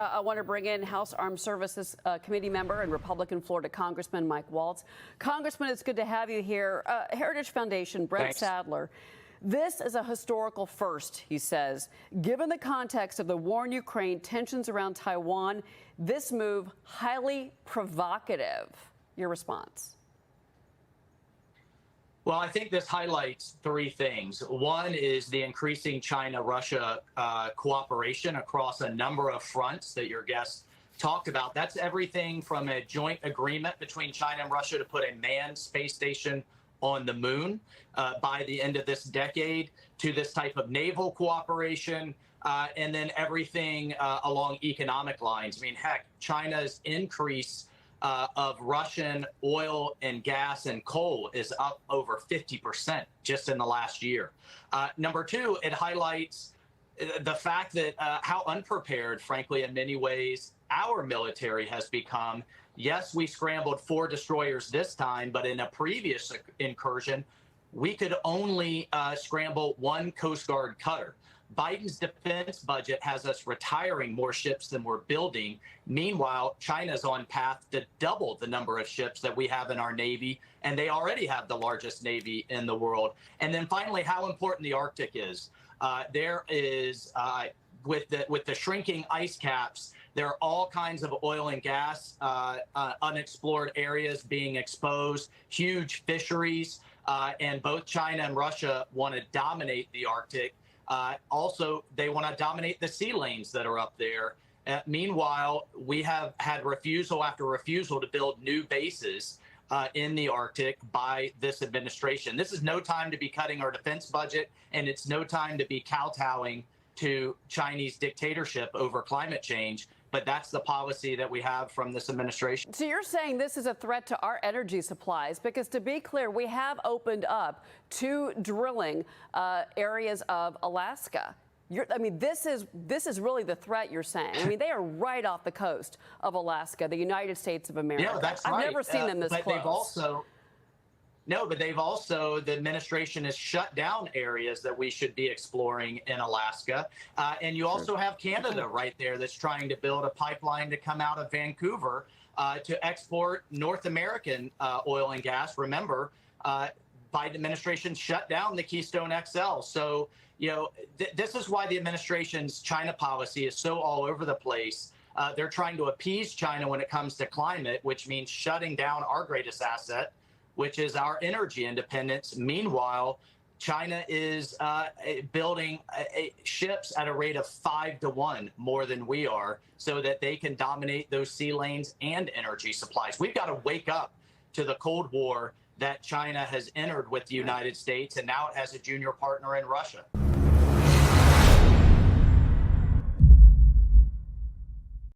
I want to bring in House Armed Services Committee member and Republican Florida Congressman Mike Waltz. Congressman, it's good to have you here. Heritage Foundation, Brett Thanks. Sadler. This is a historical first, he says. Given the context of the war in Ukraine, tensions around Taiwan, this move highly provocative. Your response? Well, I think this highlights three things. One is the increasing China-Russia cooperation across a number of fronts that your guest talked about. That's everything from a joint agreement between China and Russia to put a manned space station on the moon by the end of this decade, to this type of naval cooperation, and then everything along economic lines. I mean, heck, China's increase of Russian oil and gas and coal is up over 50% just in the last year. Number two, it highlights the fact that how unprepared, frankly, in many ways, our military has become. Yes, we scrambled 4 destroyers this time, but in a previous incursion, we could only scramble 1 Coast Guard cutter. Biden's defense budget has us retiring more ships than we're building. Meanwhile, China's on path to double the number of ships that we have in our Navy, and they already have the largest Navy in the world. And then finally, how important the Arctic is. There is, with the shrinking ice caps, there are all kinds of oil and gas unexplored areas being exposed, huge fisheries, and both China and Russia want to dominate the Arctic. Also, they want to dominate the sea lanes that are up there. Meanwhile, we have had refusal after refusal to build new bases in the Arctic by this administration. This is no time to be cutting our defense budget, and it's no time to be kowtowing to Chinese dictatorship over climate change. But that's the policy that we have from this administration. So you're saying this is a threat to our energy supplies, because to be clear, we have opened up to drilling areas of Alaska. I mean, this is really the threat you're saying. I mean, they are right off the coast of Alaska, the United States of America. Yeah, that's right. I've never seen them this but close. The administration has shut down areas that we should be exploring in Alaska. And you also have Canada right there that's trying to build a pipeline to come out of Vancouver to export North American oil and gas. Remember, Biden administration shut down the Keystone XL. So, you know, this is why the administration's China policy is so all over the place. They're trying to appease China when it comes to climate, which means shutting down our greatest asset, which is our energy independence. Meanwhile, China is building ships at a rate of 5 to 1 more than we are, so that they can dominate those sea lanes and energy supplies. We've got to wake up to the Cold War that China has entered with the United States, and now it has a junior partner in Russia.